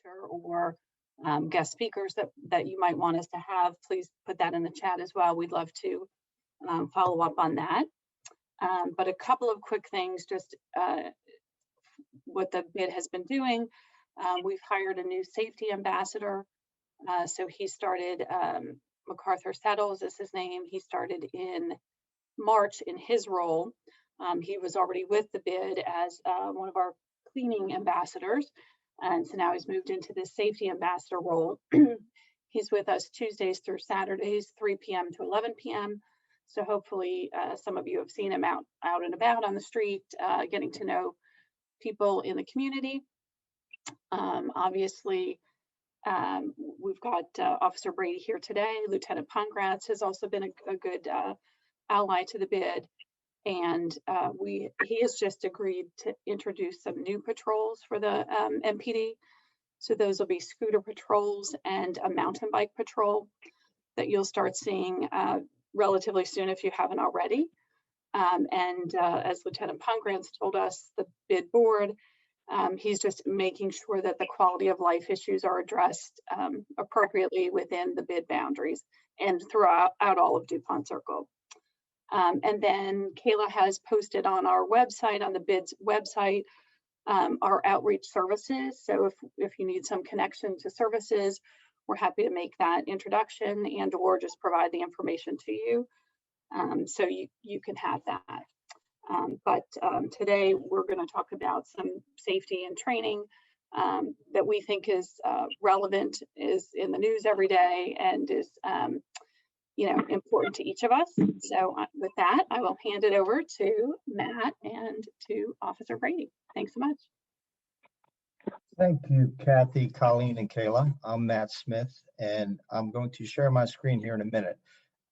future, or guest speakers that you might want us to have, please put that in the chat as well. We'd love to follow up on that. But a couple of quick things, just what the bid has been doing. We've hired a new safety ambassador. So he started, MacArthur Settles is his name. He started in March in his role. He was already with the bid as one of our cleaning ambassadors. And so now he's moved into this safety ambassador role. He's with us Tuesdays through Saturdays, 3 p.m. to 11 p.m. So hopefully some of you have seen him out and about on the street, getting to know people in the community. Obviously, we've got Officer Brady here today. Lieutenant Pongratz has also been a good ally to the bid. And he has just agreed to introduce some new patrols for the MPD. So those will be scooter patrols and a mountain bike patrol that you'll start seeing relatively soon if you haven't already. As Lieutenant Pongratz told us, the bid board, he's just making sure that the quality of life issues are addressed appropriately within the bid boundaries and throughout all of DuPont Circle. And then Kayla has posted on our website, on the bids website, our outreach services. So if you need some connection to services, we're happy to make that introduction and or just provide the information to you. So you can have that. But today we're going to talk about some safety and training that we think is relevant, is in the news every day, and is important to each of us. So with that, I will hand it over to Matt and to Officer Brady. Thanks so much. Thank you, Kathy, Colleen, and Kayla. I'm Matt Smith, and I'm going to share my screen here in a minute.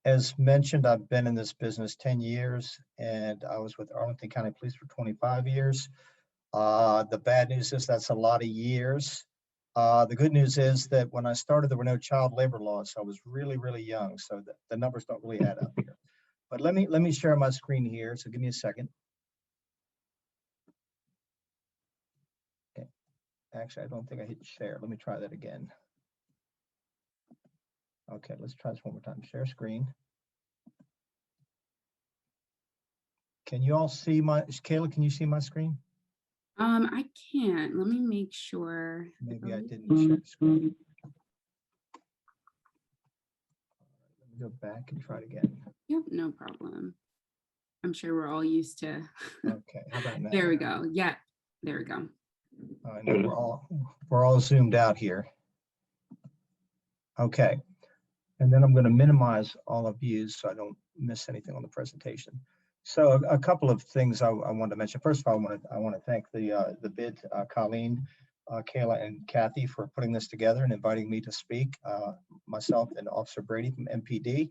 As mentioned, I've been in this business 10 years, and I was with Arlington County Police for 25 years. The bad news is that's a lot of years. The good news is that when I started, there were no child labor laws, so I was really, really young, so the numbers don't really add up here. But let me share my screen here, so give me a second. Okay. Actually, I don't think I hit share. Let me try that again. Okay, let's try this one more time. Share screen. Can you all see Kayla, can you see my screen? I can't. Let me make sure. Maybe I didn't share screen. Let me go back and try it again. Yep, no problem. I'm sure we're all used to. Okay, how about now? There we go. Yeah, there we go. I know we're all zoomed out here. Okay, and then I'm going to minimize all of views so I don't miss anything on the presentation. So a couple of things I wanted to mention. First of all, I want to thank the bid, Colleen, Kayla, and Kathy for putting this together and inviting me to speak, myself and Officer Brady from MPD.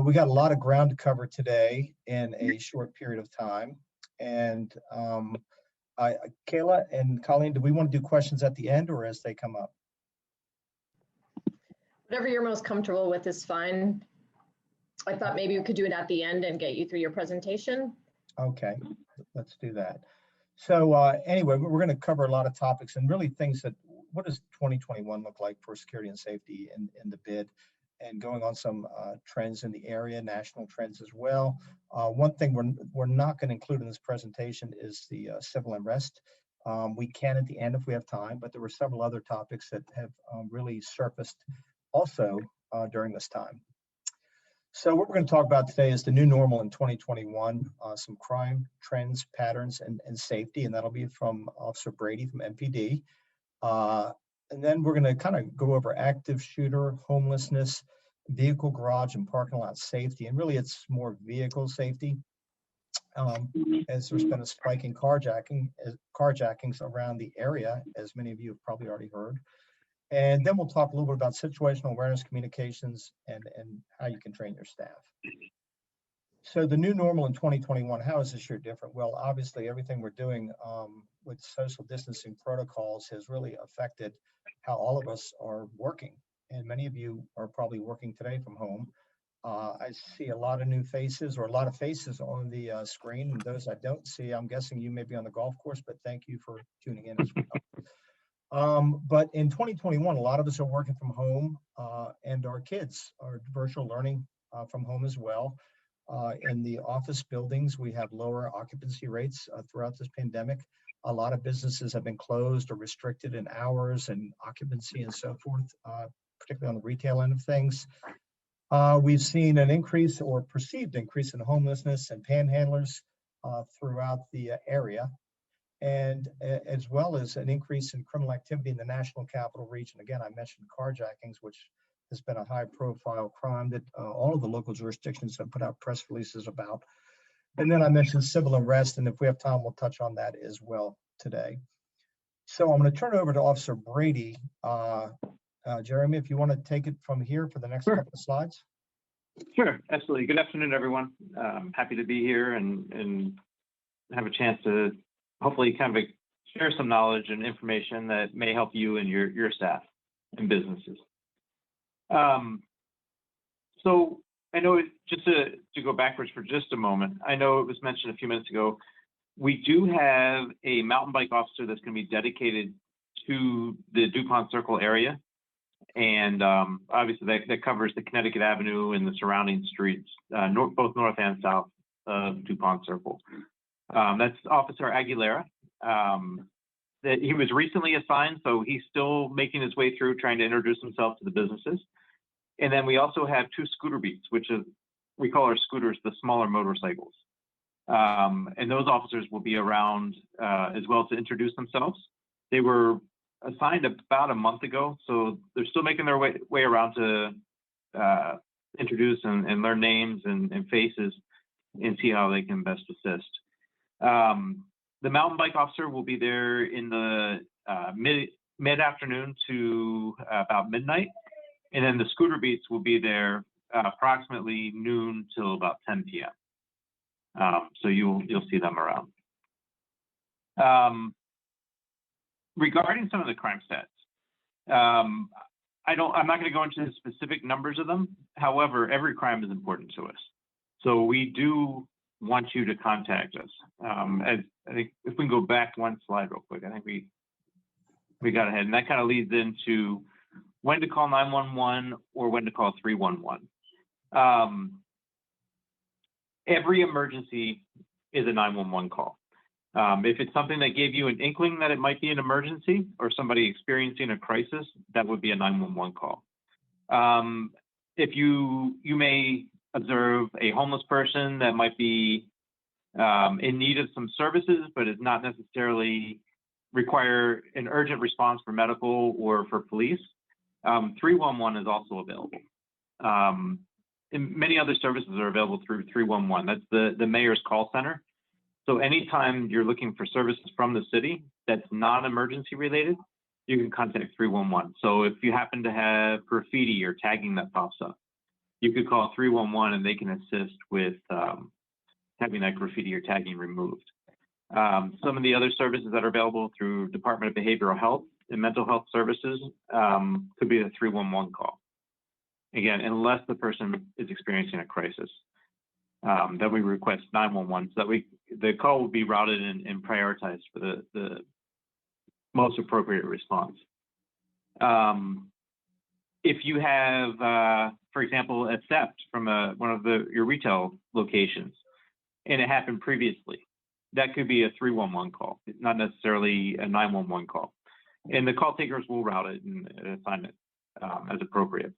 We got a lot of ground to cover today in a short period of time. And Kayla and Colleen, do we want to do questions at the end or as they come up? Whatever you're most comfortable with is fine. I thought maybe we could do it at the end and get you through your presentation. Okay, let's do that. So anyway, we're going to cover a lot of topics and really things that, what does 2021 look like for security and safety in the bid, and going on some trends in the area, national trends as well. One thing we're not going to include in this presentation is the civil unrest. We can at the end if we have time, but there were several other topics that have really surfaced also during this time. So what we're going to talk about today is the new normal in 2021, some crime trends, patterns, and safety, and that'll be from Officer Brady from MPD. And then we're going to kind of go over active shooter, homelessness, vehicle garage and parking lot safety, and really it's more vehicle safety, as there's been a spike in carjackings around the area, as many of you have probably already heard. And then we'll talk a little bit about situational awareness communications and how you can train your staff. So the new normal in 2021, how is this year different? Well, obviously everything we're doing with social distancing protocols has really affected how all of us are working. And many of you are probably working today from home. I see a lot of new faces, or a lot of faces on the screen. And those I don't see, I'm guessing you may be on the golf course, but thank you for tuning in as well. But in 2021, a lot of us are working from home, and our kids are virtual learning from home as well. In the office buildings, we have lower occupancy rates throughout this pandemic. A lot of businesses have been closed or restricted in hours and occupancy and so forth, particularly on the retail end of things. We've seen an increase or perceived increase in homelessness and panhandlers throughout the area, and as well as an increase in criminal activity in the National Capital Region. Again, I mentioned carjackings, which has been a high-profile crime that all of the local jurisdictions have put out press releases about. And then I mentioned civil unrest, and if we have time, we'll touch on that as well today. So I'm going to turn it over to Officer Brady. Jeremy, if you want to take it from here for the next Sure. couple of slides. Sure, absolutely. Good afternoon, everyone. Happy to be here and have a chance to hopefully kind of share some knowledge and information that may help you and your staff and businesses. So I know just to go backwards for just a moment, I know it was mentioned a few minutes ago, we do have a mountain bike officer that's going to be dedicated to the DuPont Circle area. And obviously that covers the Connecticut Avenue and the surrounding streets, both north and south of DuPont Circle. That's Officer Aguilera. That he was recently assigned, so he's still making his way through trying to introduce himself to the businesses. And then we also have 2 scooter beats, which is, we call our scooters the smaller motorcycles. And those officers will be around as well to introduce themselves. They were assigned about a month ago, so they're still making their way around to introduce and learn names and faces and see how they can best assist. The mountain bike officer will be there in the mid-afternoon to about midnight, and then the scooter beats will be there approximately noon till about 10 p.m. So you'll see them around. Regarding some of the crime stats, I'm not going to go into the specific numbers of them. However, every crime is important to us, so we do want you to contact us. I think if we can go back one slide real quick, I think we got ahead, and that kind of leads into when to call 911 or when to call 311. Every emergency is a 911 call. If it's something that gave you an inkling that it might be an emergency or somebody experiencing a crisis, that would be a 911 call. If you may observe a homeless person that might be in need of some services, but is not necessarily require an urgent response for medical or for police, 311 is also available. And many other services are available through 311. That's the mayor's call center. So anytime you're looking for services from the city that's non-emergency related, you can contact 311. So if you happen to have graffiti or tagging that pops up, you could call 311 and they can assist with having that graffiti or tagging removed. Some of the other services that are available through Department of Behavioral Health and Mental Health Services could be a 311 call. Again, unless the person is experiencing a crisis, that we request 911 so that the call will be routed and prioritized for the most appropriate response. If you have, for example, a theft from one of your retail locations, and it happened previously, that could be a 311 call, not necessarily a 911 call. And the call takers will route it and assign it as appropriate.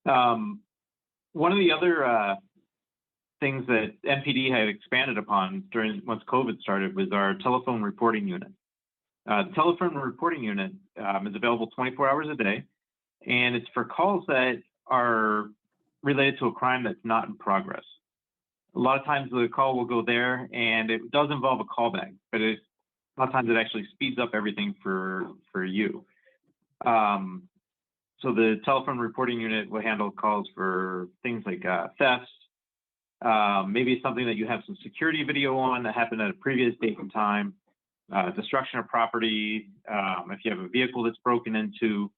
One of the other things that NPD had expanded upon once COVID started was our telephone reporting unit. The telephone reporting unit is available 24 hours a day, and it's for calls that are related to a crime that's not in progress. A lot of times the call will go there, and it does involve a callback, but a lot of times it actually speeds up everything for you. So the telephone reporting unit will handle calls for things like thefts, maybe something that you have some security video on that happened at a previous date and time, destruction of property, if you have a vehicle that's broken into,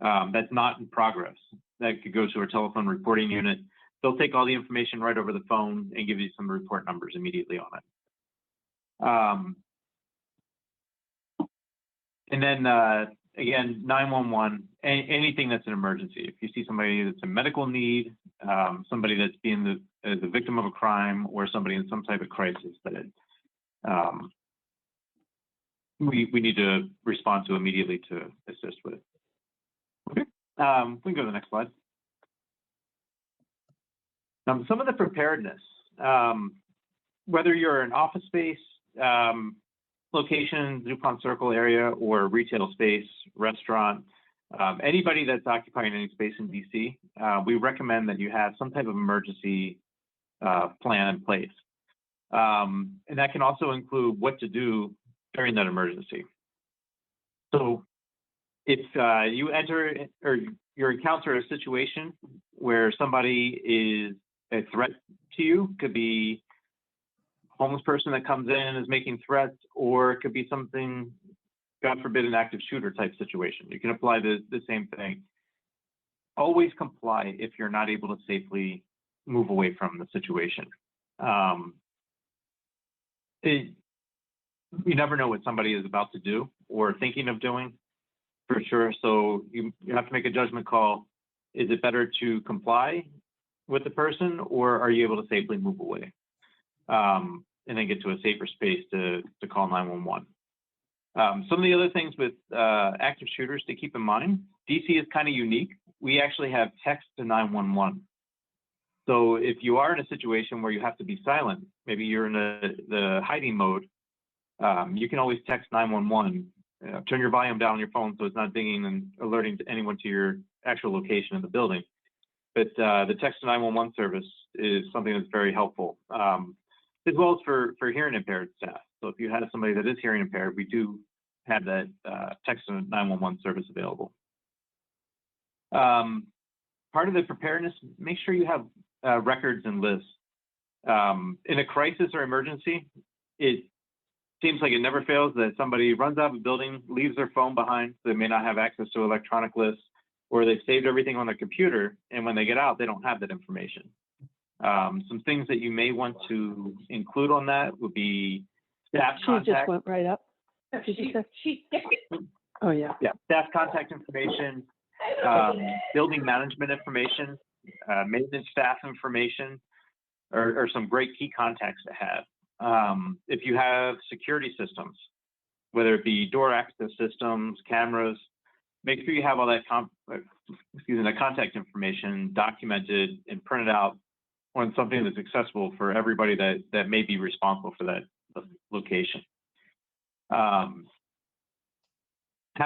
that's not in progress, that could go to our telephone reporting unit. They'll take all the information right over the phone and give you some report numbers immediately on it. And then again, 911, anything that's an emergency. If you see somebody that's in medical need, somebody that's being the victim of a crime, or somebody in some type of crisis that we need to respond to immediately to assist with. Okay, we can go to the next slide. Some of the preparedness, whether you're an office space, location, DuPont Circle area, or retail space, restaurant, anybody that's occupying any space in DC, we recommend that you have some type of emergency plan in place. And that can also include what to do during that emergency. So if you enter or you encounter a situation where somebody is a threat to you, could be a homeless person that comes in and is making threats, or it could be something, God forbid, an active shooter type situation. You can apply the same thing. Always comply if you're not able to safely move away from the situation. You never know what somebody is about to do or thinking of doing, for sure. So you have to make a judgment call. Is it better to comply with the person, or are you able to safely move away? And then get to a safer space to call 911. Some of the other things with active shooters to keep in mind, DC is kind of unique. We actually have text to 911. So if you are in a situation where you have to be silent, maybe you're in the hiding mode, you can always text 911. Turn your volume down on your phone so it's not dinging and alerting anyone to your actual location in the building. But the text to 911 service is something that's very helpful, as well as for hearing impaired staff. So if you have somebody that is hearing impaired, we do have that text to 911 service available. Part of the preparedness, make sure you have records and lists. In a crisis or emergency, it seems like it never fails that somebody runs out of a building, leaves their phone behind, so they may not have access to electronic lists, or they've saved everything on their computer, and when they get out, they don't have that information. Some things that you may want to include on that would be staff contact. She just went right up. Did you say? Oh, yeah. Yeah, staff contact information, building management information, maintenance staff information, or some great key contacts to have. If you have security systems, whether it be door access systems, cameras, make sure you have all that contact information documented and printed out on something that's accessible for everybody that may be responsible for that location. Have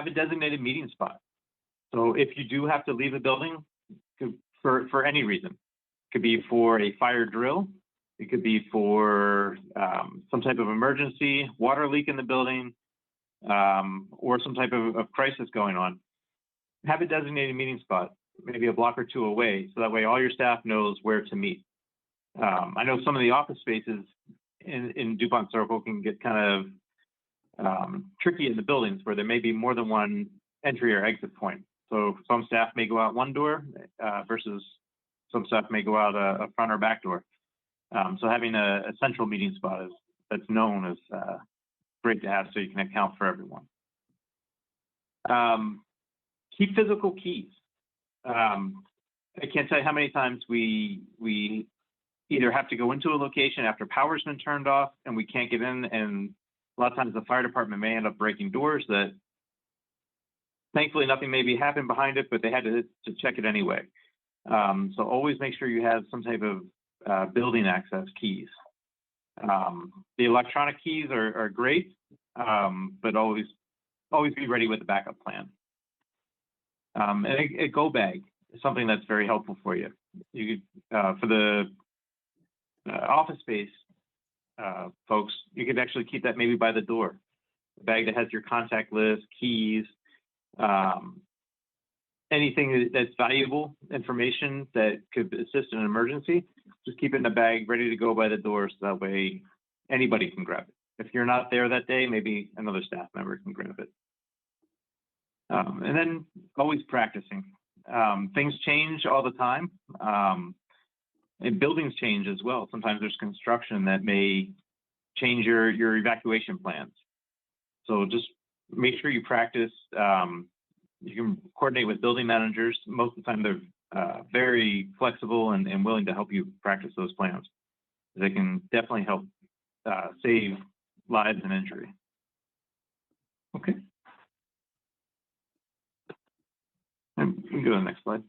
a designated meeting spot. So if you do have to leave a building for any reason, it could be for a fire drill, it could be for some type of emergency, water leak in the building, or some type of crisis going on, have a designated meeting spot, maybe a block or two away, so that way all your staff knows where to meet. I know some of the office spaces in DuPont Circle can get kind of tricky in the buildings where there may be more than one entry or exit point. So some staff may go out one door versus some staff may go out a front or back door. So having a central meeting spot that's known is great to have, so you can account for everyone. Keep physical keys. I can't tell you how many times we either have to go into a location after power's been turned off and we can't get in, and a lot of times the fire department may end up breaking doors that thankfully nothing maybe happened behind it, but they had to check it anyway. So always make sure you have some type of building access keys. The electronic keys are great, but always be ready with a backup plan. And a go bag is something that's very helpful for you. You could, for the office space folks, you could actually keep that maybe by the door. A bag that has your contact list, keys, anything that's valuable information that could assist in an emergency, just keep it in a bag ready to go by the door, so that way anybody can grab it. If you're not there that day, maybe another staff member can grab it. And then always practicing. Things change all the time, and buildings change as well. Sometimes there's construction that may change your evacuation plans. So just make sure you practice. You can coordinate with building managers. Most of the time, they're very flexible and willing to help you practice those plans. They can definitely help save lives and injury. Okay. And we can go to the next slide.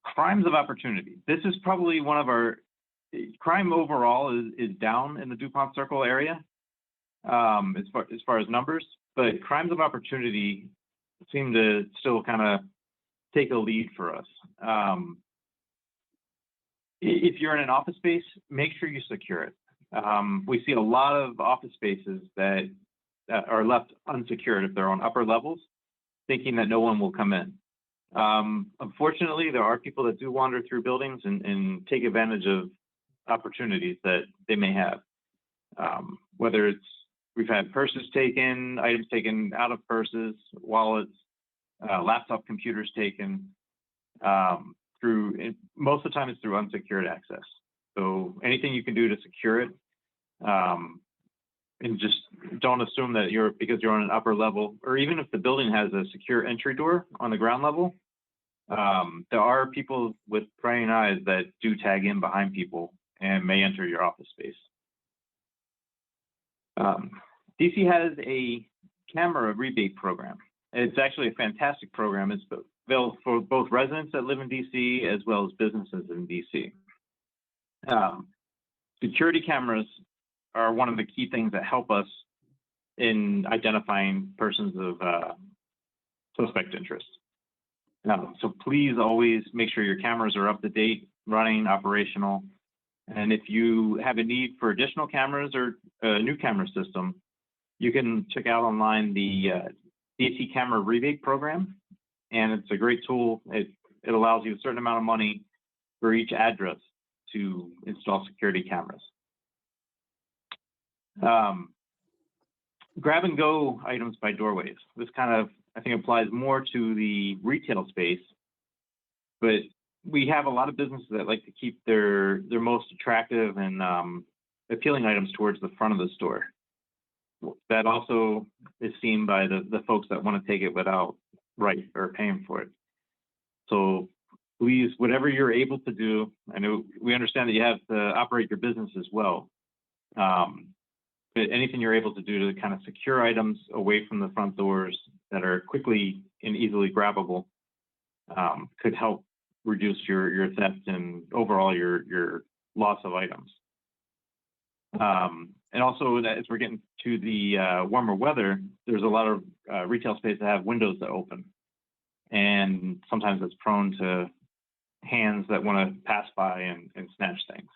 Crimes of opportunity. This is probably one of our crime overall is down in the DuPont Circle area as far as numbers, but crimes of opportunity seem to still kind of take a lead for us. If you're in an office space, make sure you secure it. We see a lot of office spaces that are left unsecured if they're on upper levels, thinking that no one will come in. Unfortunately, there are people that do wander through buildings and take advantage of opportunities that they may have. Whether it's, we've had purses taken, items taken out of purses, wallets, laptop computers taken, most of the time it's through unsecured access. So anything you can do to secure it, and just don't assume that because you're on an upper level, or even if the building has a secure entry door on the ground level, there are people with prying eyes that do tag in behind people and may enter your office space. DC has a camera rebate program. It's actually a fantastic program. It's available for both residents that live in DC as well as businesses in DC. Security cameras are one of the key things that help us in identifying persons of suspect interest. So please always make sure your cameras are up to date, running, operational. And if you have a need for additional cameras or a new camera system, you can check out online the DC camera rebate program. And it's a great tool. It allows you a certain amount of money for each address to install security cameras. Grab and go items by doorways. This kind of, I think, applies more to the retail space, but we have a lot of businesses that like to keep their most attractive and appealing items towards the front of the store. That also is seen by the folks that want to take it without or paying for it. So please, whatever you're able to do, I know we understand that you have to operate your business as well. But anything you're able to do to kind of secure items away from the front doors that are quickly and easily grabbable could help reduce your theft and overall your loss of items. And also, as we're getting to the warmer weather, there's a lot of retail space that have windows that open. And sometimes it's prone to hands that want to pass by and snatch things.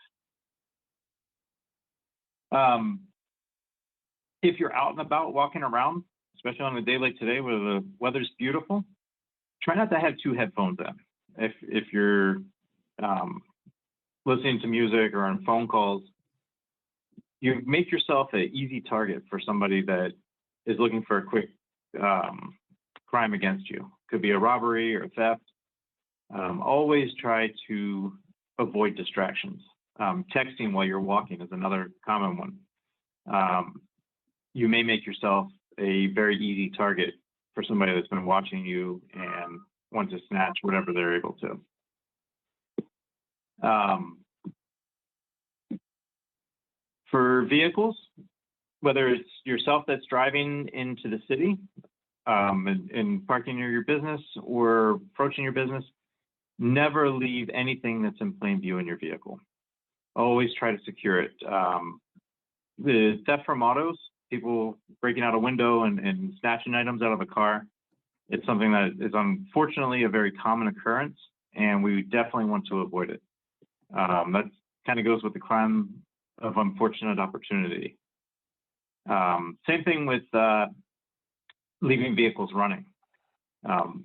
If you're out and about walking around, especially on a day like today where the weather's beautiful, try not to have two headphones in. If you're listening to music or on phone calls, you make yourself an easy target for somebody that is looking for a quick crime against you. Could be a robbery or theft. Always try to avoid distractions. Texting while you're walking is another common one. You may make yourself a very easy target for somebody that's been watching you and wants to snatch whatever they're able to. For vehicles, whether it's yourself that's driving into the city and parking near your business or approaching your business, never leave anything that's in plain view in your vehicle. Always try to secure it. The theft from autos, people breaking out a window and snatching items out of a car, it's something that is unfortunately a very common occurrence, and we definitely want to avoid it. That kind of goes with the crime of unfortunate opportunity. Same thing with leaving vehicles running.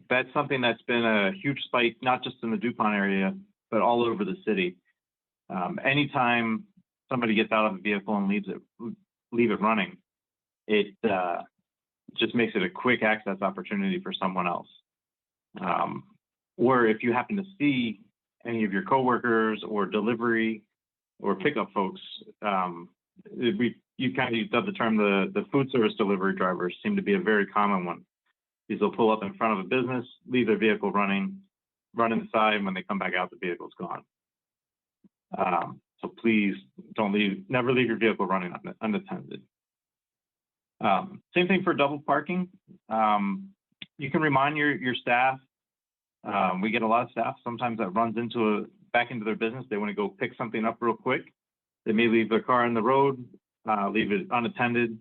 That's something that's been a huge spike, not just in the DuPont area, but all over the city. Anytime somebody gets out of a vehicle and leave it running, it just makes it a quick access opportunity for someone else. Or if you happen to see any of your coworkers or delivery or pickup folks You kind of used up the term, the food service delivery drivers seem to be a very common one. These will pull up in front of a business, leave their vehicle running, run inside, and when they come back out, the vehicle's gone. So please never leave your vehicle running unattended. Same thing for double parking. You can remind your staff. We get a lot of staff sometimes that runs back into their business. They want to go pick something up real quick. They may leave their car on the road, leave it unattended,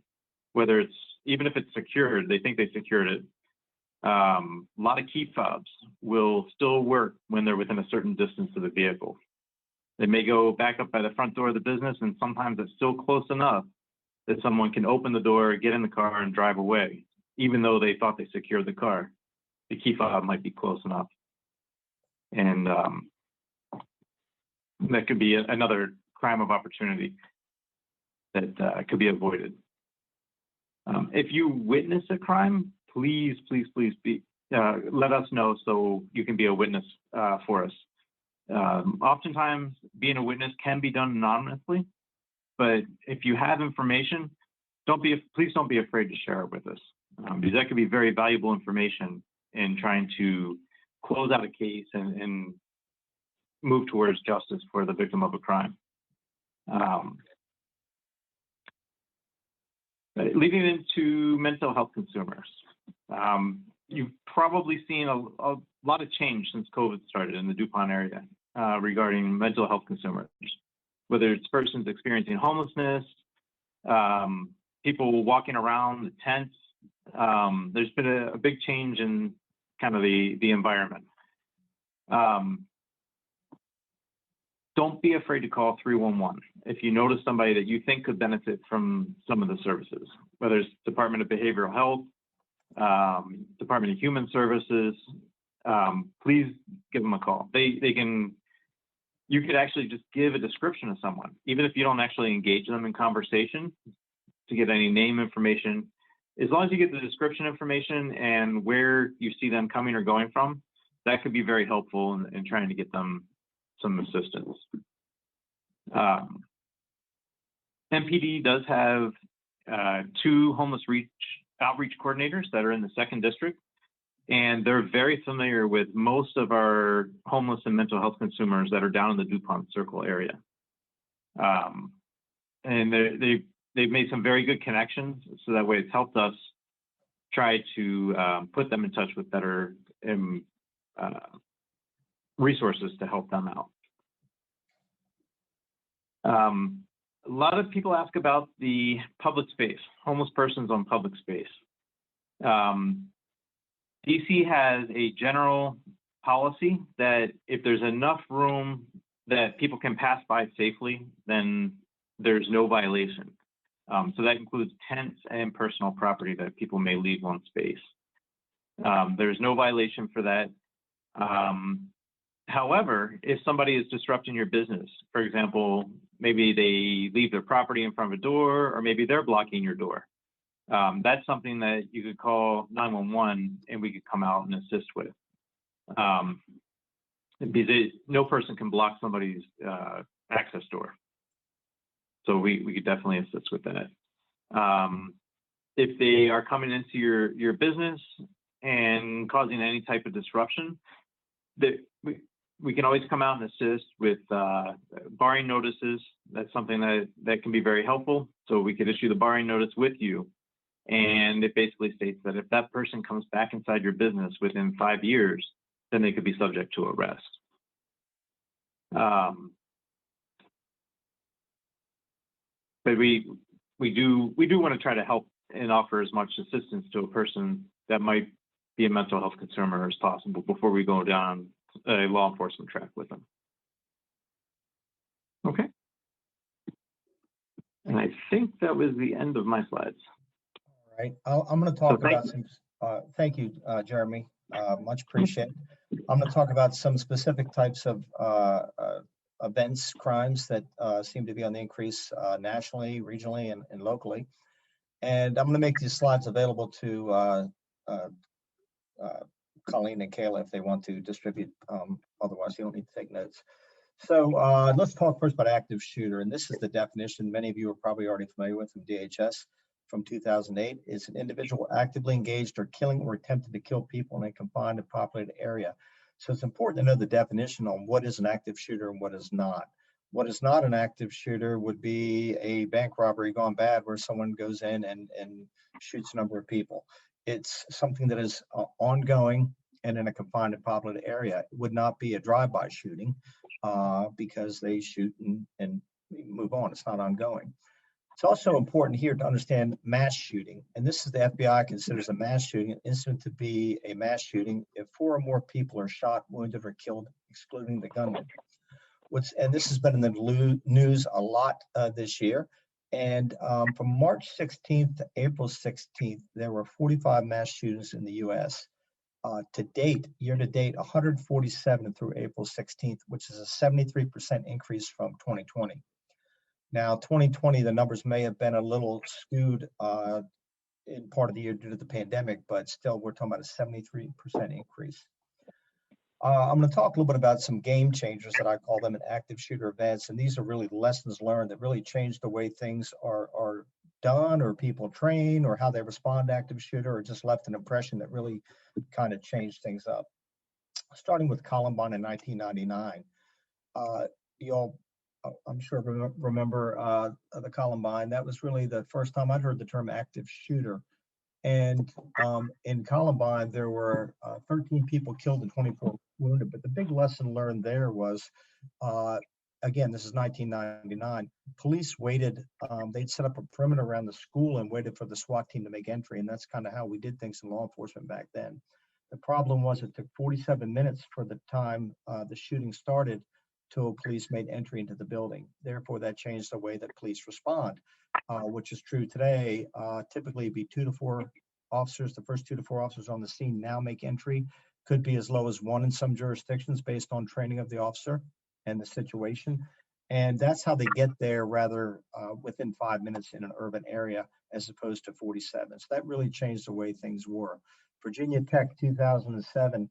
even if it's secured, they think they secured it. A lot of key fobs will still work when they're within a certain distance of the vehicle. They may go back up by the front door of the business, and sometimes it's still close enough that someone can open the door, get in the car, and drive away, even though they thought they secured the car. The key fob might be close enough. And that could be another crime of opportunity that could be avoided. If you witness a crime, please let us know so you can be a witness for us. Oftentimes, being a witness can be done anonymously, but if you have information, please don't be afraid to share it with us, because that could be very valuable information in trying to close out a case and move towards justice for the victim of a crime. Leading into mental health consumers. You've probably seen a lot of change since COVID started in the DuPont area regarding mental health consumers, whether it's persons experiencing homelessness, people walking around the tents. There's been a big change in kind of the environment. Don't be afraid to call 311 if you notice somebody that you think could benefit from some of the services, whether it's Department of Behavioral Health, Department of Human Services. Please give them a call. You could actually just give a description of someone, even if you don't actually engage them in conversation to get any name information. As long as you get the description information and where you see them coming or going from, that could be very helpful in trying to get them some assistance. MPD does have 2 homeless outreach coordinators that are in the 2nd district, and they're very familiar with most of our homeless and mental health consumers that are down in the DuPont Circle area. And they've made some very good connections, so that way it's helped us try to put them in touch with better resources to help them out. A lot of people ask about the public space, homeless persons on public space. DC has a general policy that if there's enough room that people can pass by safely, then there's no violation. So that includes tents and personal property that people may leave on space. There's no violation for that. However, if somebody is disrupting your business, for example, maybe they leave their property in front of a door, or maybe they're blocking your door, that's something that you could call 911 and we could come out and assist with. Because no person can block somebody's access door. So we could definitely assist with that. If they are coming into your business and causing any type of disruption, we can always come out and assist with barring notices. That's something that can be very helpful. So we could issue the barring notice with you. And it basically states that if that person comes back inside your business within 5 years, then they could be subject to arrest. But we do want to try to help and offer as much assistance to a person that might be a mental health consumer as possible before we go down a law enforcement track with them. Okay. And I think that was the end of my slides. All right. I'm going to talk about some, thank you, Jeremy, much appreciated. I'm going to talk about some specific types of events, crimes that seem to be on the increase nationally, regionally, and locally. And I'm going to make these slides available to Colleen and Kayla if they want to distribute. Otherwise, you don't need to take notes. So let's talk first about active shooter. And this is the definition many of you are probably already familiar with from DHS from 2008. It's an individual actively engaged or killing or attempted to kill people in a confined and populated area. So it's important to know the definition on what is an active shooter and what is not. What is not an active shooter would be a bank robbery gone bad where someone goes in and shoots a number of people. It's something that is ongoing and in a confined and populated area. It would not be a drive-by shooting because they shoot and move on. It's not ongoing. It's also important here to understand mass shooting. And this is the FBI considers a mass shooting an incident to be a mass shooting if 4 or more people are shot, wounded, or killed, excluding the gunman. And this has been in the news a lot this year. And from March 16th to April 16th, there were 45 mass shootings in the US. To date, year to date, 147 through April 16th, which is a 73% increase from 2020. Now, 2020, the numbers may have been a little skewed in part of the year due to the pandemic, but still, we're talking about a 73% increase. I'm going to talk a little bit about some game changers that I call them in active shooter events, and these are really lessons learned that really change the way things are done, or people train, or how they respond to active shooter, or just left an impression that really kind of changed things up. Starting with Columbine in 1999, you all, I'm sure remember the Columbine. That was really the first time I'd heard the term active shooter. And in Columbine, there were 13 people killed and 24 wounded. But the big lesson learned there was, again, this is 1999, police waited, they'd set up a perimeter around the school and waited for the SWAT team to make entry. And that's kind of how we did things in law enforcement back then. The problem was it took 47 minutes for the time the shooting started till police made entry into the building. Therefore, that changed the way that police respond, which is true today. Typically, it'd be 2 to 4 officers. The first 2 to 4 officers on the scene now make entry. Could be as low as 1 in some jurisdictions based on training of the officer and the situation. And that's how they get there rather within 5 minutes in an urban area as opposed to 47. So that really changed the way things were. Virginia Tech 2007,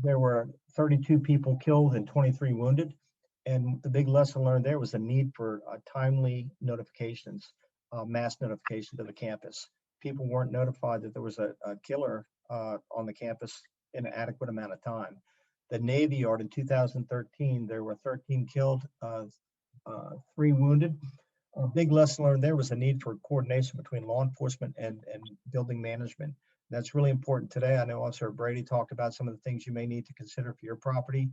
there were 32 people killed and 23 wounded. And the big lesson learned there was the need for timely notifications, mass notification to the campus. People weren't notified that there was a killer on the campus in an adequate amount of time. The Navy Yard in 2013, there were 13 killed, 3 wounded. A big lesson learned there was the need for coordination between law enforcement and building management. That's really important today. I know Officer Brady talked about some of the things you may need to consider for your property.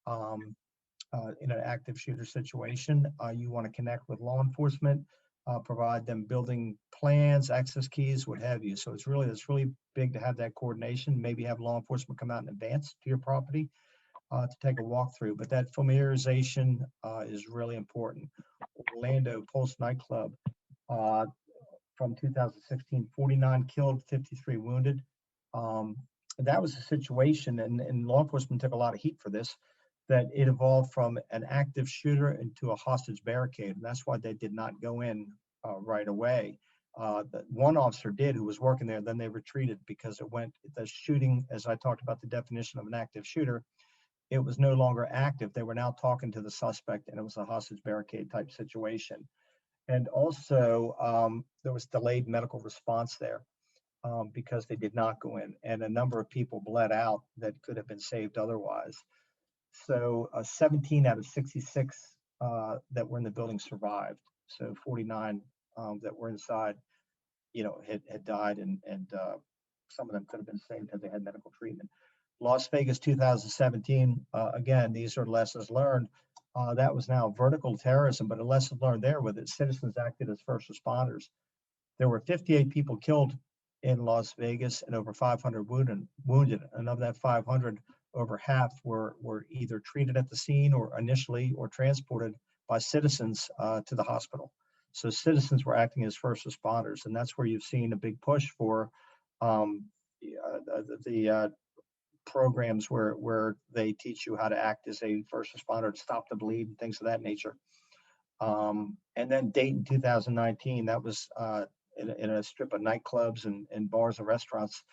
In an active shooter situation, you want to connect with law enforcement, provide them building plans, access keys, what have you. So it's really big to have that coordination. Maybe have law enforcement come out in advance to your property to take a walkthrough. But that familiarization is really important. Orlando Pulse nightclub from 2016, 49 killed, 53 wounded. That was a situation, and law enforcement took a lot of heat for this, that it evolved from an active shooter into a hostage barricade. And that's why they did not go in right away. One officer did who was working there, then they retreated because the shooting, as I talked about the definition of an active shooter, it was no longer active. They were now talking to the suspect, and it was a hostage barricade type situation. And also there was delayed medical response there because they did not go in, and a number of people bled out that could have been saved otherwise. So 17 out of 66 that were in the building survived. So 49 that were inside, had died, and some of them could have been saved because they had medical treatment. Las Vegas 2017, again, these are lessons learned. That was now vertical terrorism, but a lesson learned there was that citizens acted as first responders. There were 58 people killed in Las Vegas and over 500 wounded. And of that 500, over half were either treated at the scene or initially or transported by citizens to the hospital. So citizens were acting as first responders. And that's where you've seen a big push for the programs where they teach you how to act as a first responder to stop the bleed and things of that nature. And then Dayton 2019, that was in a strip of nightclubs and bars and restaurants.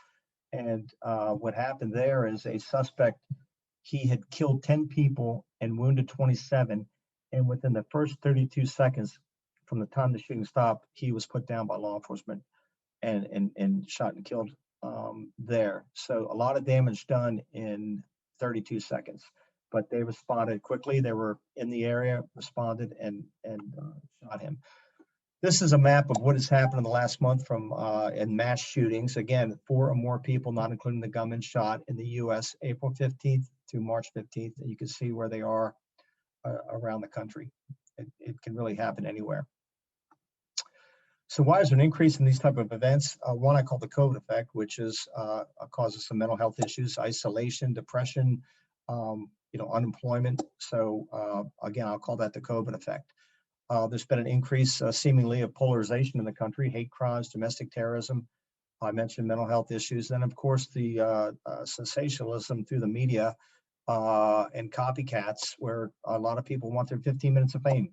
And what happened there is a suspect, he had killed 10 people and wounded 27. And within the first 32 seconds from the time the shooting stopped, he was put down by law enforcement and shot and killed there. So a lot of damage done in 32 seconds, but they responded quickly. They were in the area, responded, and shot him. This is a map of what has happened in the last month from in mass shootings. Again, 4 or more people, not including the gunman, shot in the U.S. April 15th to March 15th. And you can see where they are around the country. It can really happen anywhere. So why is there an increase in these type of events? One I call the COVID effect, which is causes some mental health issues, isolation, depression, unemployment. So again, I'll call that the COVID effect. There's been an increase seemingly of polarization in the country, hate crimes, domestic terrorism. I mentioned mental health issues. Then, of course, the sensationalism through the media and copycats, where a lot of people want their 15 minutes of fame.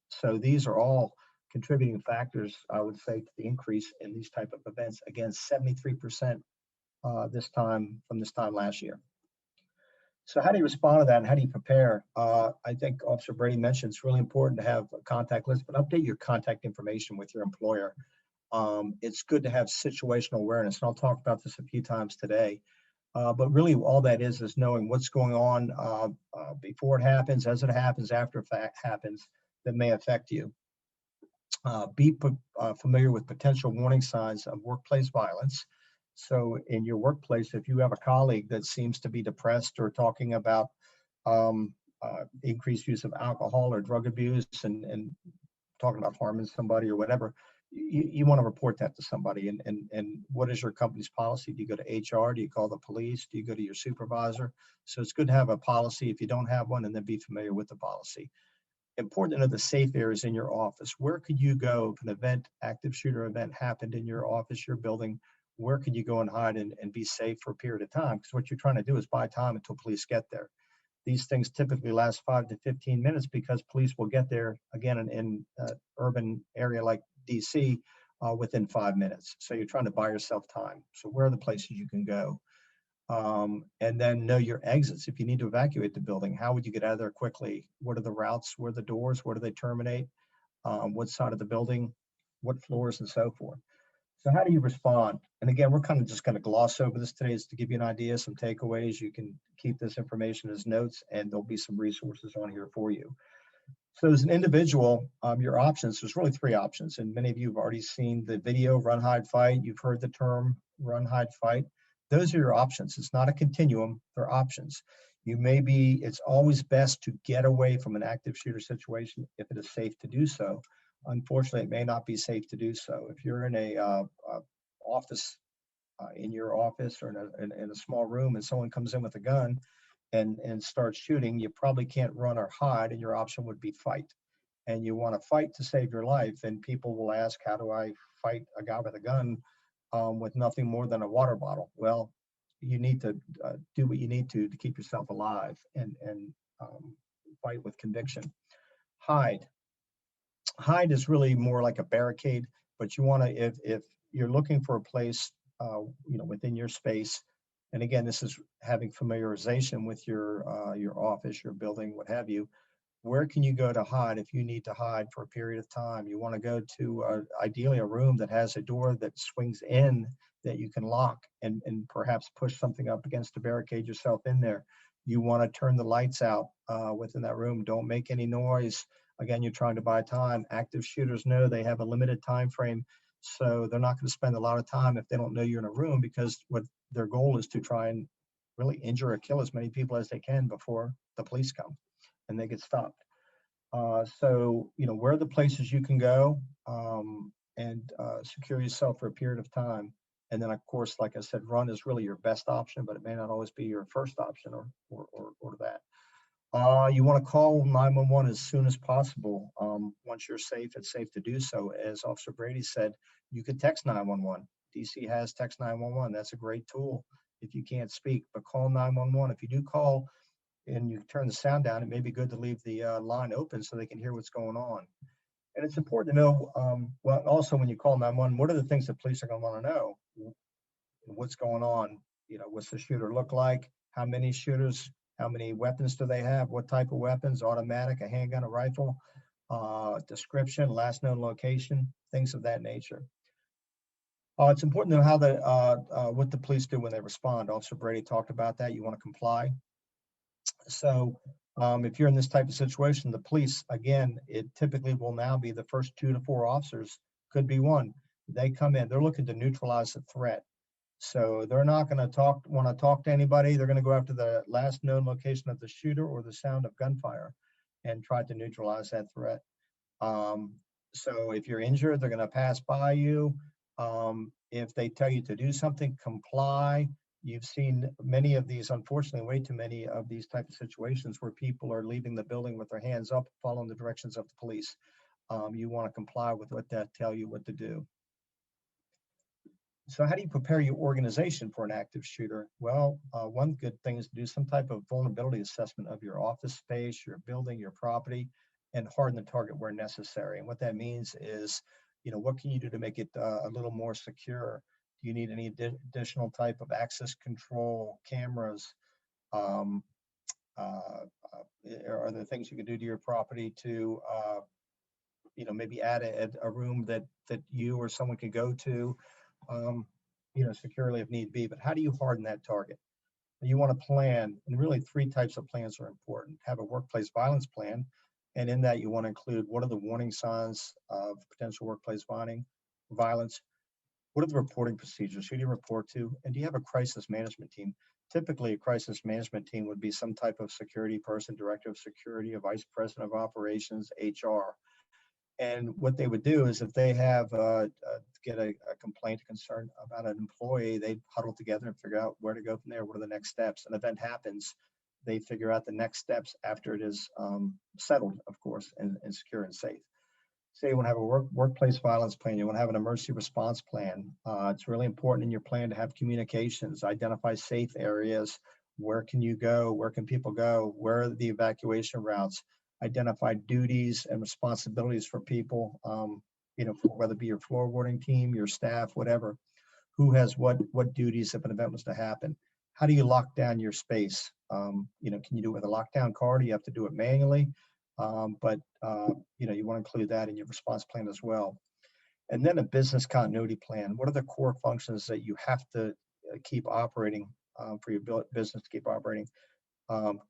So these are all contributing factors, I would say, to the increase in these type of events. Again, 73% from this time last year. So how do you respond to that, and how do you prepare? I think Officer Brady mentioned it's really important to have a contact list, but update your contact information with your employer. It's good to have situational awareness, and I'll talk about this a few times today. But really all that is knowing what's going on before it happens, as it happens, after it happens, that may affect you. Be familiar with potential warning signs of workplace violence. So in your workplace, if you have a colleague that seems to be depressed or talking about increased use of alcohol or drug abuse and talking about harming somebody or whatever, you want to report that to somebody. And what is your company's policy? Do you go to HR? Do you call the police? Do you go to your supervisor? So it's good to have a policy if you don't have one, and then be familiar with the policy. Important to know the safe areas in your office. Where could you go if an event, active shooter event happened in your office, your building? Where could you go and hide and be safe for a period of time? Because what you're trying to do is buy time until police get there. These things typically last 5 to 15 minutes because police will get there, again, in an urban area like DC within 5 minutes. So you're trying to buy yourself time. So where are the places you can go? And then know your exits. If you need to evacuate the building, how would you get out of there quickly? What are the routes? Where are the doors? Where do they terminate? What side of the building? What floors, and so forth. So how do you respond? And again, we're kind of just going to gloss over this today, is to give you an idea, some takeaways. You can keep this information as notes, and there'll be some resources on here for you. So as an individual, your options, there's really 3 options. And many of you have already seen the video, run, hide, fight. You've heard the term run, hide, fight. Those are your options. It's not a continuum, they're options. It's always best to get away from an active shooter situation if it is safe to do so. Unfortunately, it may not be safe to do so. If you're in a office, in your office, or in a small room, and someone comes in with a gun and starts shooting, you probably can't run or hide, and your option would be fight. And you want to fight to save your life. And people will ask, how do I fight a guy with a gun with nothing more than a water bottle? Well, you need to do what you need to keep yourself alive and fight with conviction. Hide is really more like a barricade, but you want to, if you're looking for a place, within your space, and again, this is having familiarization with your office, your building, what have you. Where can you go to hide if you need to hide for a period of time? You want to go to ideally a room that has a door that swings in that you can lock and perhaps push something up against to barricade yourself in there. You want to turn the lights out within that room. Don't make any noise. Again, you're trying to buy time. Active shooters know they have a limited time frame, so they're not going to spend a lot of time if they don't know you're in a room, because what their goal is to try and really injure or kill as many people as they can before the police come and they get stopped. So, where are the places you can go and secure yourself for a period of time? And then, of course, like I said, run is really your best option, but it may not always be your first option or that. You want to call 911 as soon as possible. Once you're safe, it's safe to do so. As Officer Brady said, you could text 911. DC has text 911. That's a great tool if you can't speak, but call 911. If you do call and you turn the sound down, it may be good to leave the line open so they can hear what's going on. And it's important to know, also when you call 911, what are the things that police are going to want to know? What's going on? What's the shooter look like? How many shooters How many weapons do they have? What type of weapons? Automatic, a handgun, a rifle, description, last known location, things of that nature. It's important to know how what the police do when they respond. Officer Brady talked about that. You want to comply. So if you're in this type of situation, the police, again, it typically will now be the first 2 to 4 officers, could be 1. They come in, they're looking to neutralize the threat. So they're not going to want to talk to anybody. They're going to go after the last known location of the shooter or the sound of gunfire and try to neutralize that threat. So if you're injured, they're going to pass by you. If they tell you to do something, comply. You've seen many of these, unfortunately, way too many of these type of situations where people are leaving the building with their hands up, following the directions of the police. You want to comply with what they tell you what to do. So how do you prepare your organization for an active shooter? Well, one good thing is to do some type of vulnerability assessment of your office space, your building, your property, and harden the target where necessary. And what that means is, what can you do to make it a little more secure? Do you need any additional type of access control, cameras? Are there things you can do to your property to, maybe add a room that you or someone can go to, securely if need be? But how do you harden that target? You want to plan, and really 3 types of plans are important. Have a workplace violence plan, and in that you want to include what are the warning signs of potential workplace violence? What are the reporting procedures? Who do you report to? And do you have a crisis management team? Typically, a crisis management team would be some type of security person, director of security, a vice president of operations, HR. And what they would do is if they have get a complaint, a concern about an employee, they huddle together and figure out where to go from there. What are the next steps? An event happens, they figure out the next steps after it is settled, of course, and secure and safe. So you want to have a workplace violence plan. You want to have an emergency response plan. It's really important in your plan to have communications, identify safe areas. Where can you go? Where can people go? Where are the evacuation routes? Identify duties and responsibilities for people, whether it be your floorboarding team, your staff, whatever. Who has what duties if an event was to happen? How do you lock down your space? Can you do it with a lockdown card? You have to do it manually. But you want to include that in your response plan as well. And then a business continuity plan. What are the core functions that you have to keep operating for your business to keep operating?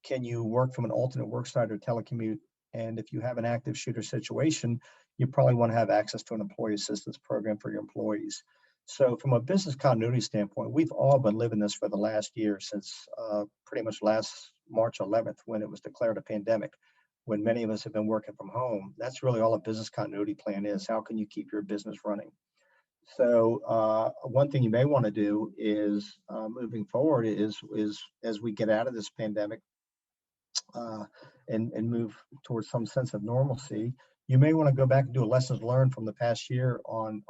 Can you work from an alternate work site or telecommute? And if you have an active shooter situation, you probably want to have access to an employee assistance program for your employees. So from a business continuity standpoint, we've all been living this for the last year, since pretty much last March 11th, when it was declared a pandemic, when many of us have been working from home. That's really all a business continuity plan is. How can you keep your business running? So one thing you may want to do is moving forward is as we get out of this pandemic and move towards some sense of normalcy, you may want to go back and do a lessons learned from the past year on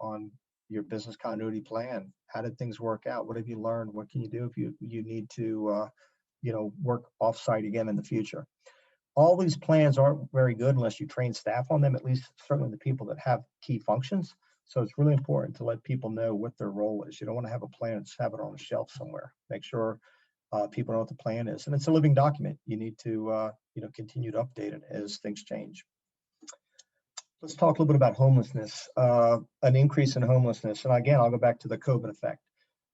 your business continuity plan. How did things work out? What have you learned? What can you do if you need to work offsite again in the future? All these plans aren't very good unless you train staff on them, at least certainly the people that have key functions. So it's really important to let people know what their role is. You don't want to have a plan and just have it on a shelf somewhere. Make sure people know what the plan is. And it's a living document. You need to continue to update it as things change. Let's talk a little bit about homelessness, an increase in homelessness. And again, I'll go back to the COVID effect.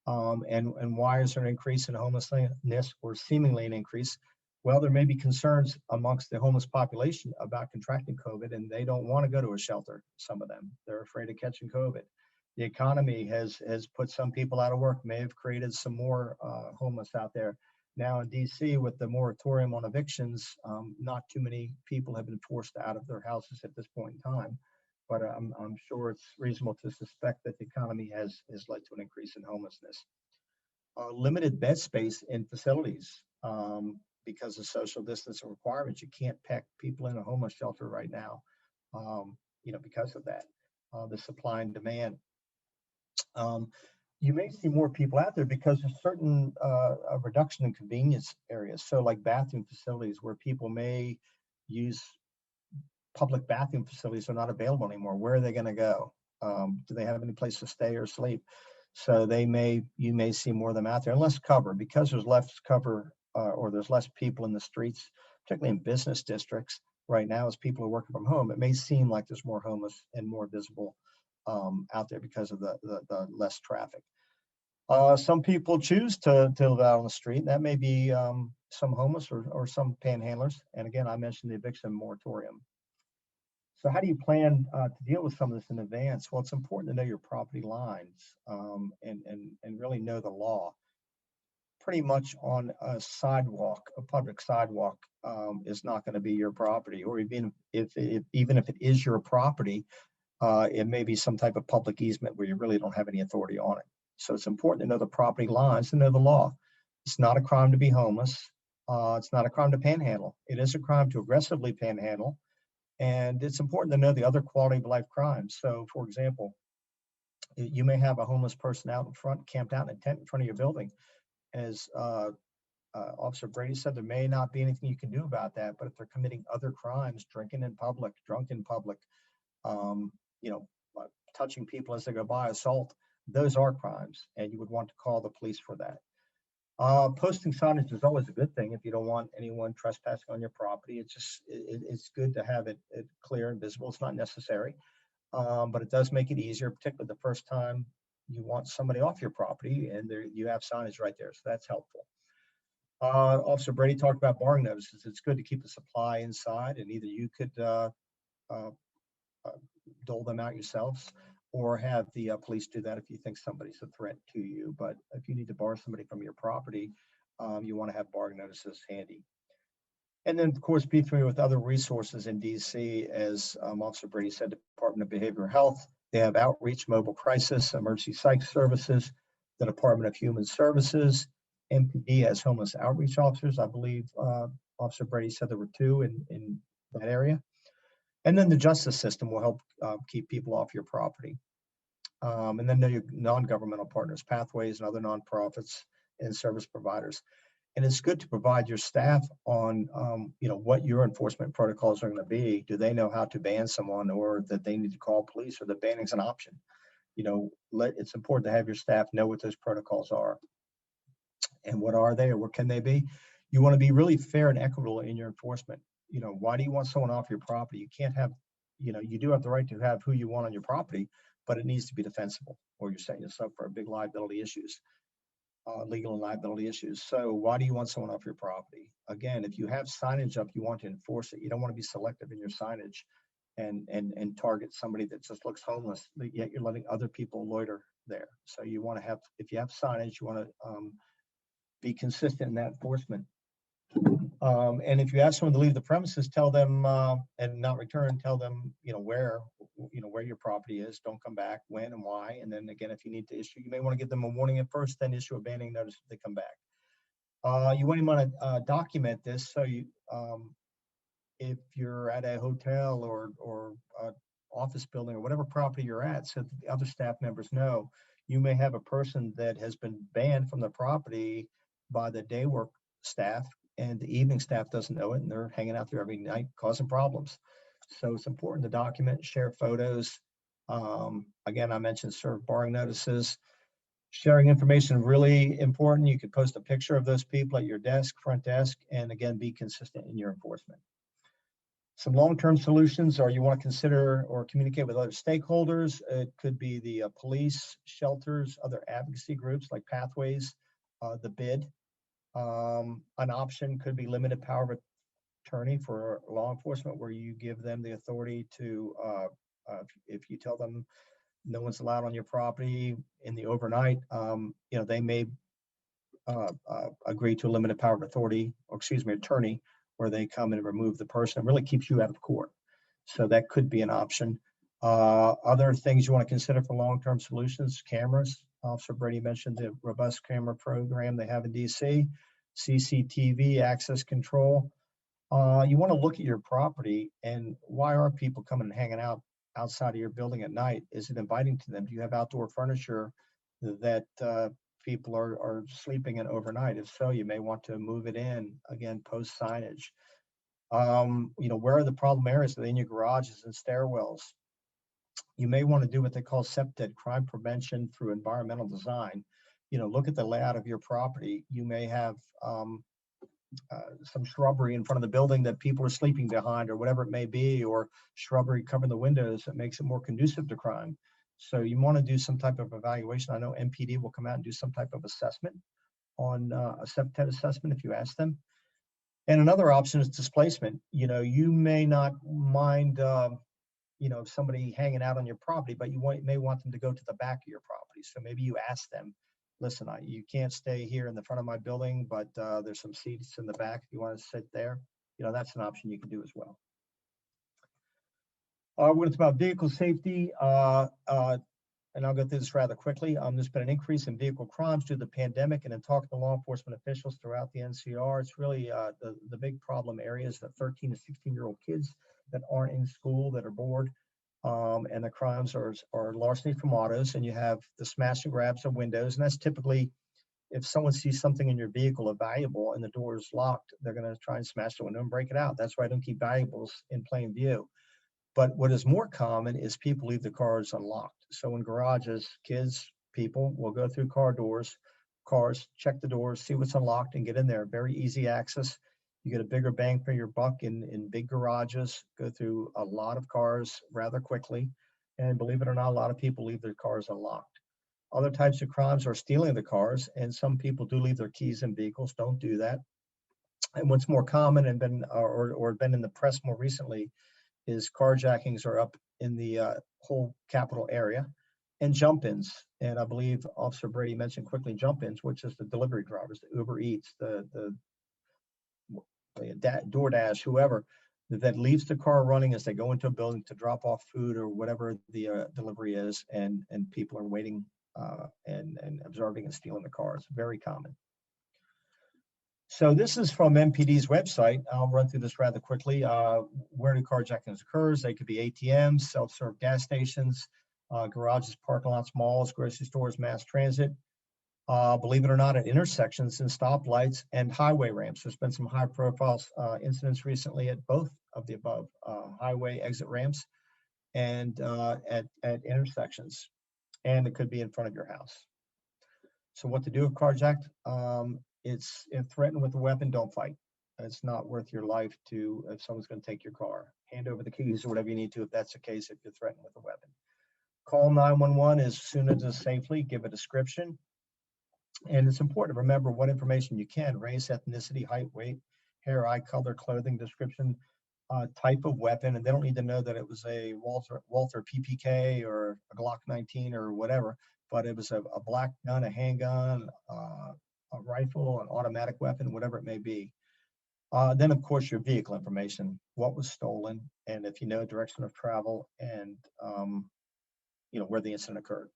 And why is there an increase in homelessness, or seemingly an increase? Well, there may be concerns amongst the homeless population about contracting COVID, and they don't want to go to a shelter, some of them. They're afraid of catching COVID. The economy has put some people out of work, may have created some more homeless out there. Now in DC, with the moratorium on evictions, not too many people have been forced out of their houses at this point in time. But I'm sure it's reasonable to suspect that the economy has led to an increase in homelessness. Limited bed space in facilities. Because of social distancing requirements, you can't pack people in a homeless shelter right now, because of that, the supply and demand. You may see more people out there because of certain a reduction in convenience areas. So like bathroom facilities where people may use public bathroom facilities are not available anymore. Where are they going to go? Do they have any place to stay or sleep? So you may see more of them out there, and less cover, because there's less cover or there's less people in the streets, particularly in business districts right now as people are working from home, it may seem like there's more homeless and more visible out there because of the less traffic. Some people choose to live out on the street. That may be some homeless or some panhandlers. And again, I mentioned the eviction moratorium. So how do you plan to deal with some of this in advance? Well, it's important to know your property lines and really know the law. Pretty much on a sidewalk, a public sidewalk, is not going to be your property, or even if it is your property, it may be some type of public easement where you really don't have any authority on it. So it's important to know the property lines, to know the law. It's not a crime to be homeless. It's not a crime to panhandle. It is a crime to aggressively panhandle. And it's important to know the other quality of life crimes. So, for example, you may have a homeless person out in front, camped out in a tent in front of your building. As Officer Brady said, there may not be anything you can do about that, but if they're committing other crimes, drinking in public, drunk in public, touching people as they go by, assault, those are crimes, and you would want to call the police for that. Posting signage is always a good thing if you don't want anyone trespassing on your property. It's good to have it clear and visible. It's not necessary, but it does make it easier, particularly the first time you want somebody off your property and you have signage right there. So that's helpful. Officer Brady talked about barring notices. It's good to keep the supply inside, and either you could dole them out yourselves or have the police do that if you think somebody's a threat to you. But if you need to bar somebody from your property, you want to have barring notices handy. And then, of course, be familiar with other resources in DC. As Officer Brady said, the Department of Behavioral Health, they have outreach, mobile crisis, emergency psych services, the Department of Human Services, MPD has homeless outreach officers. I believe Officer Brady said there were 2 in that area. And then the justice system will help keep people off your property. And then know your non-governmental partners, pathways, and other nonprofits and service providers. And it's good to provide your staff on, what your enforcement protocols are going to be. Do they know how to ban someone, or that they need to call police, or that banning is an option? It's important to have your staff know what those protocols are and what are they, or what can they be. You want to be really fair and equitable in your enforcement. Why do you want someone off your property? You can't have, you do have the right to have who you want on your property, but it needs to be defensible, or you're setting yourself for big liability issues, legal and liability issues. So why do you want someone off your property? Again, if you have signage up, you want to enforce it. You don't want to be selective in your signage and target somebody that just looks homeless, but yet you're letting other people loiter there. So you want to have, if you have signage, you want to be consistent in that enforcement. And if you ask someone to leave the premises, tell them and not return, tell them, where your property is, don't come back, when and why. And then again, if you need to issue, you may want to give them a warning at first, then issue a banning notice if they come back. You want to document this. So if you're at a hotel or office building or whatever property you're at, so that the other staff members know, you may have a person that has been banned from the property by the day work staff, and the evening staff doesn't know it, and they're hanging out there every night causing problems. So it's important to document, share photos. Again, I mentioned serve barring notices. Sharing information, really important. You could post a picture of those people at your desk, front desk, and again, be consistent in your enforcement. Some long-term solutions are you want to consider or communicate with other stakeholders. It could be the police, shelters, other advocacy groups like Pathways, the BID. An option could be limited power of attorney for law enforcement, where you give them the authority to, if you tell them no one's allowed on your property in the overnight, they may agree to a limited power of authority, or attorney, where they come and remove the person. It really keeps you out of court. So that could be an option. Other things you want to consider for long-term solutions: cameras. Officer Brady mentioned the robust camera program they have in DC, CCTV access control. You want to look at your property and why are people coming and hanging out outside of your building at night? Is it inviting to them? Do you have outdoor furniture that people are sleeping in overnight? If so, you may want to move it in. Again, post signage. Where are the problem areas? Are they in your garages and stairwells? You may want to do what they call CPTED, crime prevention through environmental design. Look at the layout of your property. You may have some shrubbery in front of the building that people are sleeping behind or whatever it may be, or shrubbery covering the windows that makes it more conducive to crime. So you want to do some type of evaluation. I know MPD will come out and do some type of assessment on a septet assessment if you ask them. And another option is displacement. You know, you may not mind, you know, somebody hanging out on your property, but you may want them to go to the back of your property. So maybe you ask them, listen, you can't stay here in the front of my building, but there's some seats in the back if you want to sit there. You know, that's an option you can do as well. When it's about vehicle safety, and I'll go through this rather quickly. There's been an increase in vehicle crimes due to the pandemic, and in talking to law enforcement officials throughout the NCR, it's really the big problem areas, the 13 to 16-year-old kids that aren't in school, that are bored, and the crimes are larceny from autos, and you have the smash and grabs of windows, and that's typically if someone sees something in your vehicle of valuable and the door is locked, they're going to try and smash the window and break it out. That's why I don't keep valuables in plain view. But what is more common is people leave the cars unlocked. So in garages, kids, people will go through cars, check the doors, see what's unlocked and get in there. Very easy access. You get a bigger bang for your buck in big garages, go through a lot of cars rather quickly. And believe it or not, a lot of people leave their cars unlocked. Other types of crimes are stealing the cars, and some people do leave their keys in vehicles. Don't do that. And what's more common and been in the press more recently is carjackings are up in the whole capital area, and jump-ins. And I believe Officer Brady mentioned quickly jump-ins, which is the delivery drivers, the Uber Eats, the DoorDash, whoever that leaves the car running as they go into a building to drop off food or whatever the delivery is, and people are waiting and observing and stealing the cars. Very common. So this is from MPD's website. I'll run through this rather quickly. Where do carjackings occurs? They could be ATMs, self-serve gas stations, garages, parking lots, malls, grocery stores, mass transit. Believe it or not, at intersections and stoplights and highway ramps. There's been some high-profile incidents recently at both of the above highway exit ramps and at intersections. And it could be in front of your house. So what to do if carjacked? It's if threatened with a weapon, don't fight. It's not worth your life if someone's going to take your car. Hand over the keys or whatever you need to if that's the case, if you're threatened with a weapon. Call 911 as soon as it's safely, give a description. And it's important to remember what information you can: race, ethnicity, height, weight, hair, eye color, clothing, description, type of weapon. And they don't need to know that it was a Walther PPK or a Glock 19 or whatever, but it was a black gun, a handgun, a rifle, an automatic weapon, whatever it may be. Then, of course, your vehicle information, what was stolen, and if you know direction of travel, and where the incident occurred.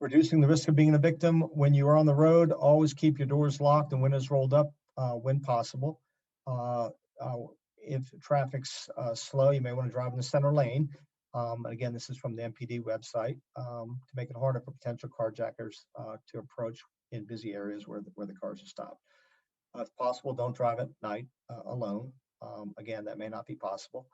Reducing the risk of being a victim. When you are on the road, always keep your doors locked and windows rolled up when possible. If traffic's slow, you may want to drive in the center lane. Again, this is from the MPD website to make it harder for potential carjackers to approach in busy areas where the cars are stopped. If possible, don't drive at night alone. Again, that may not be possible.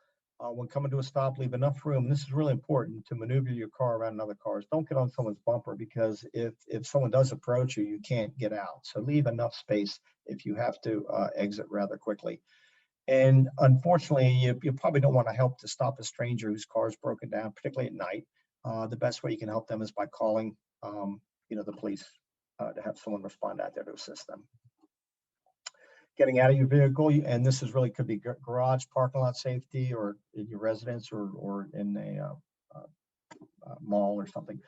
When coming to a stop, leave enough room. This is really important to maneuver your car around other cars. Don't get on someone's bumper, because if someone does approach you, you can't get out. So leave enough space if you have to exit rather quickly. And unfortunately, you probably don't want to help to stop a stranger whose car is broken down, particularly at night. The best way you can help them is by calling, the police to have someone respond out there to assist them. Getting out of your vehicle, and this is really could be garage, parking lot safety, or in your residence, or in a mall or something.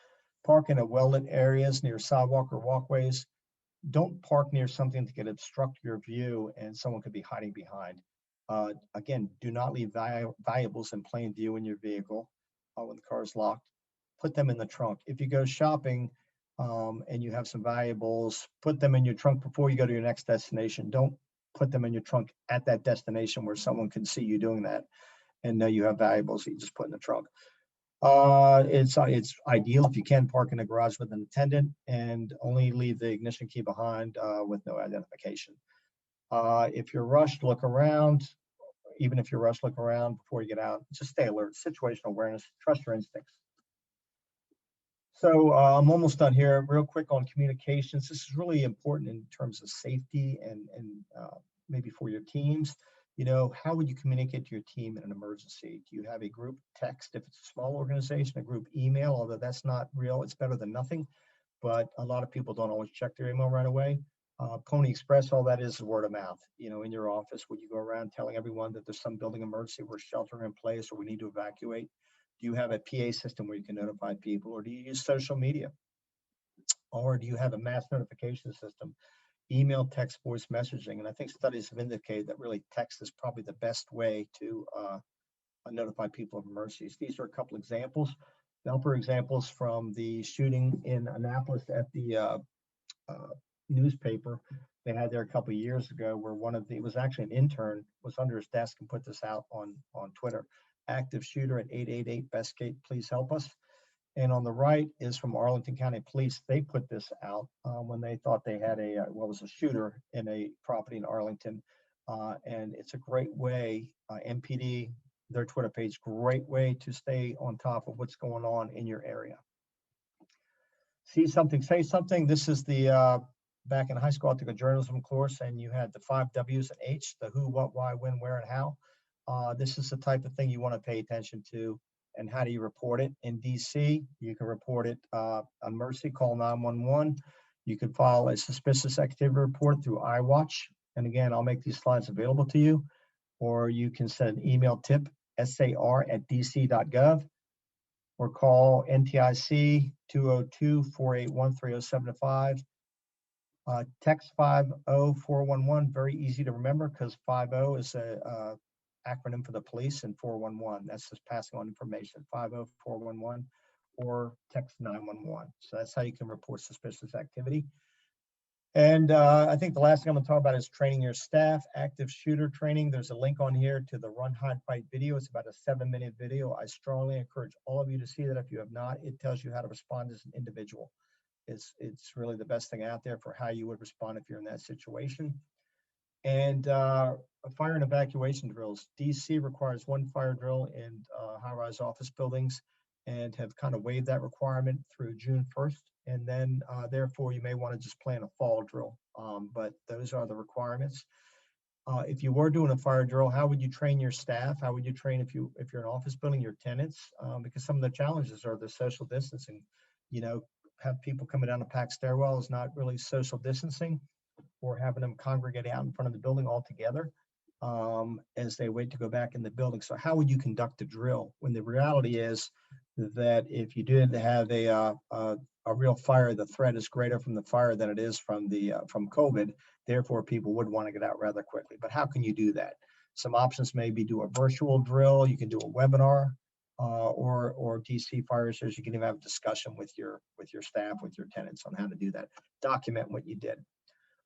Park in well-lit areas near sidewalk or walkways. Don't park near something that could obstruct your view and someone could be hiding behind. Again, do not leave valuables in plain view in your vehicle when the car is locked. Put them in the trunk. If you go shopping and you have some valuables, put them in your trunk before you go to your next destination. Don't put them in your trunk at that destination where someone can see you doing that and know you have valuables that you just put in the trunk. It's ideal if you can park in a garage with an attendant and only leave the ignition key behind with no identification. If you're rushed, look around. Even if you're rushed, look around before you get out. Just stay alert. Situational awareness. Trust your instincts. So I'm almost done here. Real quick on communications. This is really important in terms of safety and maybe for your teams. You know, how would you communicate to your team in an emergency? Do you have a group text if it's a small organization, a group email, although that's not real, it's better than nothing. But a lot of people don't always check their email right away. Pony Express, all that is word of mouth. You know, in your office, would you go around telling everyone that there's some building emergency, we're sheltering in place, or we need to evacuate? Do you have a PA system where you can notify people, or do you use social media? Or do you have a mass notification system, email, text, voice messaging? And I think studies have indicated that really text is probably the best way to notify people of emergencies. These are a couple examples. Helper examples from the shooting in Annapolis at the newspaper they had there a couple of years ago, where it was actually an intern, was under his desk and put this out on Twitter. Active shooter at 888 Bestgate, please help us. And on the right is from Arlington County Police. They put this out when they thought they had a shooter in a property in Arlington. And it's a great way, MPD, their Twitter page, great way to stay on top of what's going on in your area. See something, say something. This is the back in high school, I took a journalism course, and you had the 5 W's and H, the who, what, why, when, where, and how. This is the type of thing you want to pay attention to. And how do you report it? In DC, you can report it on emergency, call 911. You can file a suspicious activity report through iWatch. And again, I'll make these slides available to you. Or you can send an email tip, sar@dc.gov, or call NTIC 202-481-3075. Text 50411, very easy to remember because 50 is a acronym for the police, and 411, that's just passing on information. 50411, or text 911. So that's how you can report suspicious activity. And I think the last thing I'm going to talk about is training your staff, active shooter training. There's a link on here to the Run, Hide, Fight video. It's about a 7-minute video. I strongly encourage all of you to see that if you have not. It tells you how to respond as an individual. It's really the best thing out there for how you would respond if you're in that situation. And fire and evacuation drills. DC requires 1 fire drill in high-rise office buildings, and have kind of waived that requirement through June 1st. And then therefore you may want to just plan a fall drill, but those are the requirements. If you were doing a fire drill, how would you train your staff? How would you train if you're an office building, your tenants? Because some of the challenges are the social distancing. You know, have people coming down a packed stairwell is not really social distancing, or having them congregate out in front of the building all together as they wait to go back in the building. So how would you conduct a drill when the reality is that if you did have a real fire, the threat is greater from the fire than it is from COVID. Therefore, people would want to get out rather quickly. But how can you do that? Some options may be do a virtual drill. You can do a webinar, or DC fire service. You can even have a discussion with your staff, with your tenants on how to do that. Document what you did.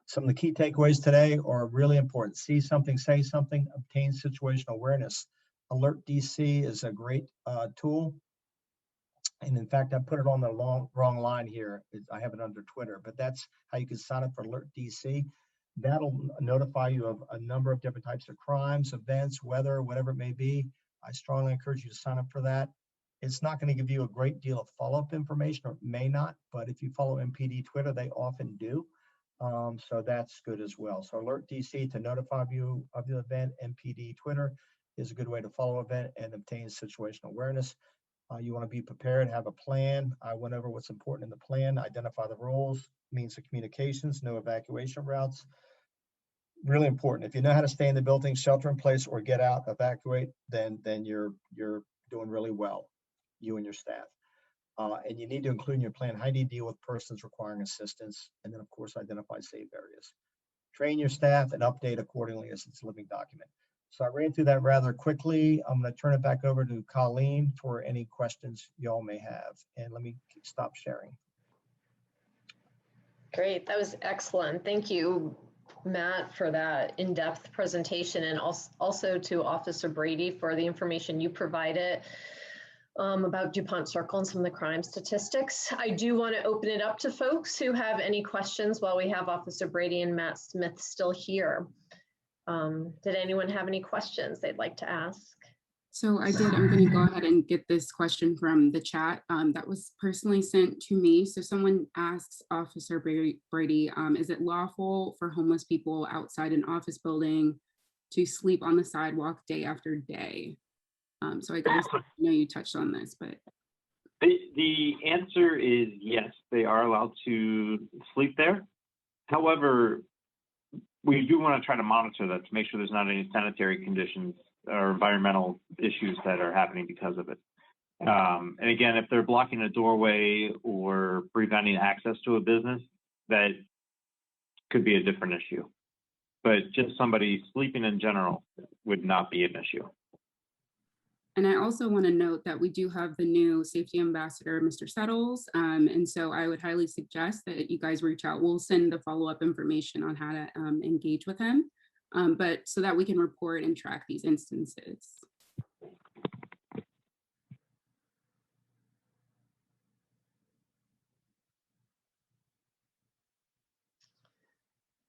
Some of the key takeaways today are really important. See something, say something, obtain situational awareness. Alert DC is a great tool. And in fact, I put it on the wrong line here. I have it under Twitter, but that's how you can sign up for Alert DC. That'll notify you of a number of different types of crimes, events, weather, whatever it may be. I strongly encourage you to sign up for that. It's not going to give you a great deal of follow-up information, or it may not, but if you follow MPD Twitter, they often do. So that's good as well. So Alert DC to notify you of the event. MPD Twitter is a good way to follow event and obtain situational awareness. You want to be prepared, have a plan. I went over what's important in the plan, identify the roles, means of communications, no evacuation routes. Really important. If you know how to stay in the building, shelter in place, or get out, evacuate, then you're doing really well, you and your staff. And you need to include in your plan, how do you deal with persons requiring assistance? And then of course, identify safe areas. Train your staff and update accordingly as it's a living document. So I ran through that rather quickly. I'm going to turn it back over to Colleen for any questions y'all may have. And let me stop sharing. Great, that was excellent. Thank you, Matt, for that in-depth presentation, and also to Officer Brady for the information you provided about DuPont Circle and some of the crime statistics. I do want to open it up to folks who have any questions while we have Officer Brady and Matt Smith still here. Did anyone have any questions they'd like to ask? So I'm going to go ahead and get this question from the chat that was personally sent to me. So someone asks Officer Brady, is it lawful for homeless people outside an office building to sleep on the sidewalk day after day? So I know you touched on this, but. The answer is yes, they are allowed to sleep there. However, we do want to try to monitor that to make sure there's not any sanitary conditions or environmental issues that are happening because of it. And again, if they're blocking a doorway or preventing access to a business, that could be a different issue. But just somebody sleeping in general would not be an issue. And I also want to note that we do have the new safety ambassador, Mr. Settles. And so I would highly suggest that you guys reach out. We'll send the follow-up information on how to engage with him, but so that we can report and track these instances.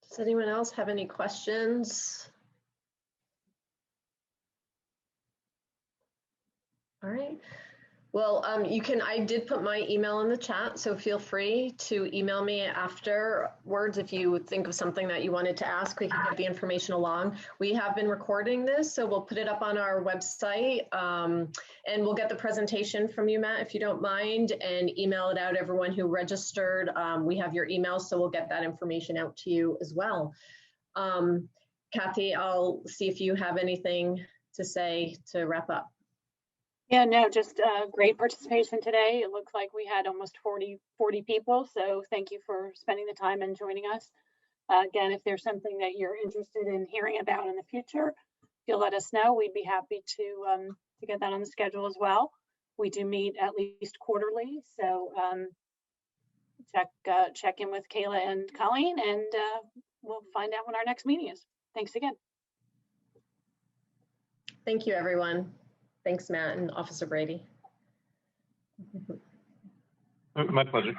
Does anyone else have any questions? All right. Well, I did put my email in the chat, so feel free to email me afterwards if you think of something that you wanted to ask. We can get the information along. We have been recording this, so we'll put it up on our website, and we'll get the presentation from you, Matt, if you don't mind, and email it out to everyone who registered. We have your email, so we'll get that information out to you as well. Kathy, I'll see if you have anything to say to wrap up. Yeah, no, just great participation today. It looks like we had almost 40 people. So thank you for spending the time and joining us. Again, if there's something that you're interested in hearing about in the future, if you'll let us know, we'd be happy to get that on the schedule as well. We do meet at least quarterly. So check in with Kayla and Colleen, and we'll find out when our next meeting is. Thanks again. Thank you, everyone. Thanks, Matt and Officer Brady. My pleasure.